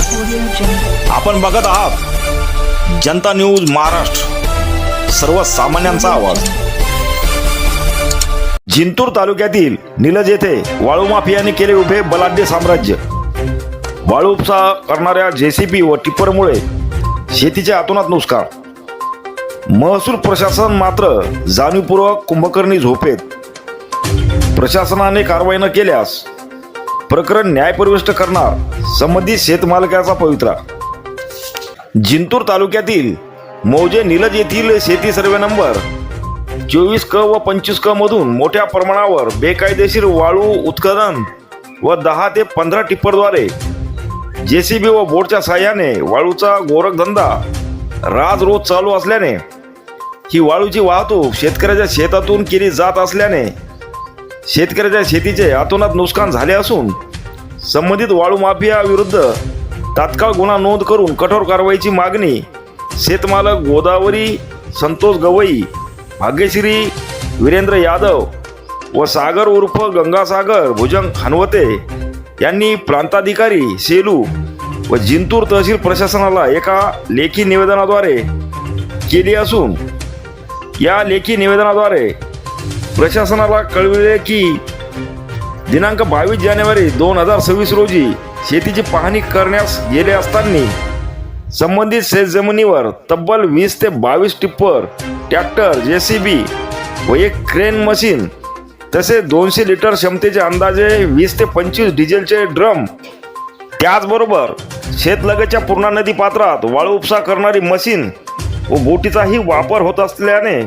आपण बघत आहात जनता न्यूज महाराष्ट्र, सर्वसामान्यांचा आवाज। जिंतूर तालुक्यातील निलज येथे वाळू माफियाने केले उभे बलाढ्य साम्राज्य। वाळू उपसा करणाऱ्या जेसीबी व टिप्परमुळे शेतीच्या अतोनात नुकसान। महसूल प्रशासन मात्र जाणीवपूर्वक कुंभकर्णी झोपेत। प्रशासनाने कारवाई न केल्यास प्रकरण न्यायप्रविष्ट करणार संबंधित शेतमालकाचा पवित्रा। जिंतूर तालुक्यातील मौजे निलज येथील शेती सर्वे नंबर 24 क व 25 क मधून मोठ्या प्रमाणावर बेकायदेशीर वाळू उत्खनन व 10 ते 15 टिप्परद्वारे जेसीबी व बोटच्या साहाय्याने वाळूचा गोरखधंदा राजरोज चालू असल्याने ही वाळूची वाहतूक शेतकऱ्याच्या शेतातून केली जात असल्याने शेतकऱ्याच्या शेतीचे अतोनात नुकसान झाले असून संबंधित वाळू माफिया विरुद्ध तात्काळ गुन्हा नोंद करून कठोर कारवाईची मागणी शेतमालक गोदावरी संतोष गवई, भाग्यश्री वीरेंद्र यादव व सागर उर्फ गंगासागर भुजंग हनवते यांनी प्रांताधिकारी सेलू व जिंतूर तहसील प्रशासनाला एका लेखी निवेदनाद्वारे केली असून या लेखी निवेदनाद्वारे प्रशासनाला कळविले की दिनांक 22 जानेवारी 2026 रोजी शेतीची पाहणी करण्यास गेले असताना संबंधित शेतजमिनीवर तब्बल 20 ते 22 टिप्पर, ट्रॅक्टर, जेसीबी व एक क्रेन मशीन तसेच 200 लिटर क्षमतेचे अंदाजे 20 ते 25 डिझेलचे ड्रम, त्याचबरोबर शेतलगतच्या पूर्णा नदी पात्रात वाळू उपसा करणारी मशीन व बोटीचाही वापर होत असल्याने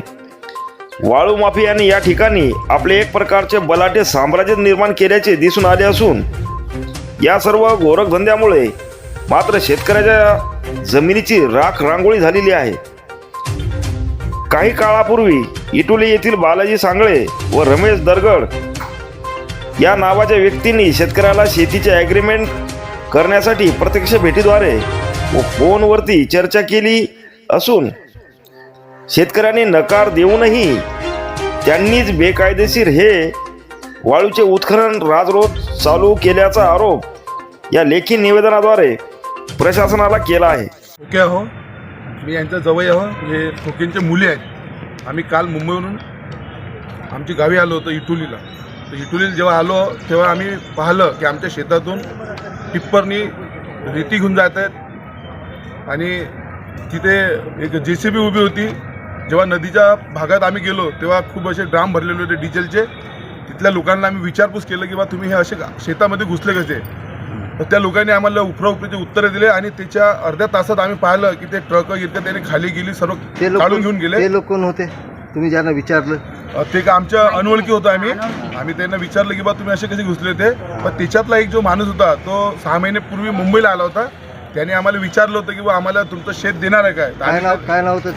वाळू माफियांनी या ठिकाणी आपले एक प्रकारचे बलाढ्य साम्राज्य निर्माण केल्याचे दिसून आले असून या सर्व गोरखधंद्यामुळे मात्र शेतकऱ्याच्या जमिनीची राख रांगोळी झालेली आहे। काही काळापूर्वी इटोली येथील बालाजी सांगळे व रमेश दरगड या नावाच्या व्यक्तींनी शेतकऱ्याला शेतीचे ॲग्रीमेंट करण्यासाठी प्रत्यक्ष भेटीद्वारे व फोनवरती चर्चा केली असून शेतकऱ्यांनी नकार देऊनही त्यांनीच बेकायदेशीर हे वाळूचे उत्खनन राजरोज चालू केल्याचा आरोप या लेखी निवेदनाद्वारे प्रशासनाला केला आहे। ओके हो, मी यांच्या जवळ आहो, हे ठोकेंचे मुले आहेत। आम्ही काल मुंबईवरून आमची गावी आलो होतो इटोलीला। तर इटोलीला जेव्हा आलो तेव्हा आम्ही पाहिलं की आमच्या शेतातून टिप्परनी रेती घेऊन जात आहेत आणि तिथे एक जेसीबी उभी होती। जेव्हा नदीच्या भागात आम्ही गेलो तेव्हा खूप असे ड्राम भरलेले होते डिझेलचे। तिथल्या लोकांना आम्ही विचारपूस केलं की बा तुम्ही हे असे शेतामध्ये घुसले कसे। तर त्या लोकांनी आम्हाला उपराउपरीचे उत्तरं दिले आणि त्याच्या अर्ध्या तासात आम्ही पाहिलं की ते ट्रक इतकं त्याने खाली गेली, सर्व काढून घेऊन गेले। ते लोक कोण होते तुम्ही ज्यांना विचारलं? ते का आमच्या अनोळखी होतं। आम्ही त्यांना विचारलं की बा तुम्ही असे कसे घुसले ते। पण त्याच्यातला एक जो माणूस होता तो 6 महिन्यापूर्वी मुंबईला आला होता। त्याने आम्हाला विचारलं होतं की बा आम्हाला तुमचं शेत देणार आहे काय? काय नाव होतं?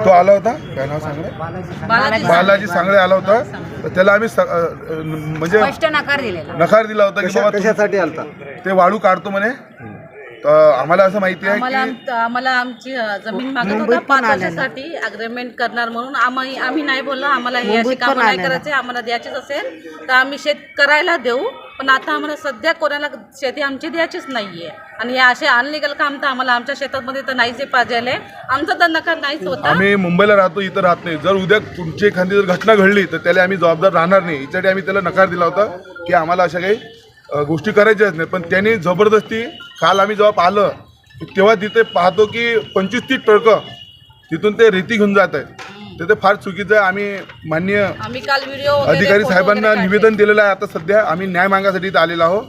तो आला होता, काय नाव सांगले, बालाजी सांगळे आला होता। तर त्याला आम्ही म्हणजे नकार दिला होता की बाबा कशासाठी आलता? ते वाळू काढतो म्हणे। तर आम्हाला असं माहिती आहे की आम्हाला आमची जमीन मागत होता 5 वर्षासाठी अग्रीमेंट करणार म्हणून आम्ही नाही बोललो। आम्हाला हे असे काम नाही करायचे, आम्हाला द्यायचीच असेल तर आम्ही शेत करायला देऊ, पण आता आम्हाला सध्या कोणाला शेती आमची द्यायचीच नाहीये आणि हे असे अनलिगल काम तर आम्हाला आमच्या शेतामध्ये तर नाहीच पाहिजे। आमचा तर नकार नाहीच होता। आम्ही मुंबईला राहतो, इथं राहत नाही। जर उद्या तुमची एखादी जर घटना घडली तर त्याला आम्ही जबाबदार राहणार नाही। यासाठी आम्ही त्याला नकार दिला होता की आम्हाला अशा काही गोष्टी करायच्याच नाही। पण त्यांनी जबरदस्ती काल आम्ही जेव्हा पाहिलं तेव्हा तिथे पाहतो की 25-30 ट्रक तिथून ते रेती घेऊन जात आहेत। तर ते फार चुकीचं आहे। आम्ही माननीय काल व्हिडिओ अधिकारी साहेबांना निवेदन दिलेलं आहे। आता सध्या आम्ही न्याय मागण्यासाठी इथं आलेलो आहोत।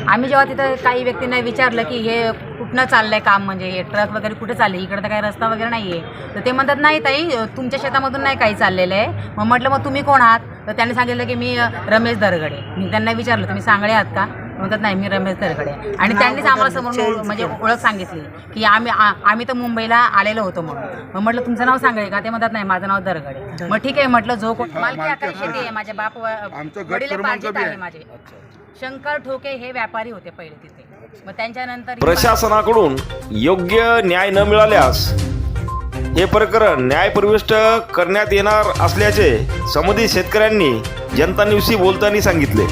आम्ही जेव्हा तिथं काही व्यक्तींना विचारलं की हे कुठनं चाललंय काम, म्हणजे हे ट्रक वगैरे कुठे चालले, इकडं तर काही रस्ता वगैरे नाही आहे। तर ते म्हणतात नाही ताई, तुमच्या शेतामधून नाही काही चाललेलं आहे। मग म्हटलं मग तुम्ही कोण आहात? तर त्यांनी सांगितलं की मी रमेश दरगडे। मी त्यांना विचारलं तुम्ही सांगळे आहात का? म्हणतात नाही, मी रमेश दरगडे। आणि त्यांनीच आम्हाला समोर म्हणजे ओळख सांगितली की आम्ही तर मुंबईला आलेलो होतो म्हणून। मग म्हटलं तुमचं नाव सांगळे का? ते म्हणतात नाही, माझं नाव दरगडे। मग ठीक आहे म्हटलं, जो कोण मालकी आता शेती आहे, माझे बाप वडील पार्टीत आहे, माझे शंकर ठोके हे व्यापारी होते पहिले तिथे। मग त्यांच्यानंतर प्रशासनाकडून योग्य न्याय न मिळाल्यास हे प्रकरण न्यायप्रविष्ट करण्यात येणार असल्याचे संबंधित शेतकऱ्यांनी जनता न्यूजशी बोलताना सांगितले।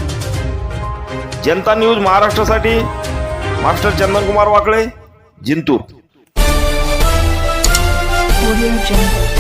जनता न्यूज महाराष्ट्रासाठी master Chandankumar Wakale, Jintur. Audio Jungle.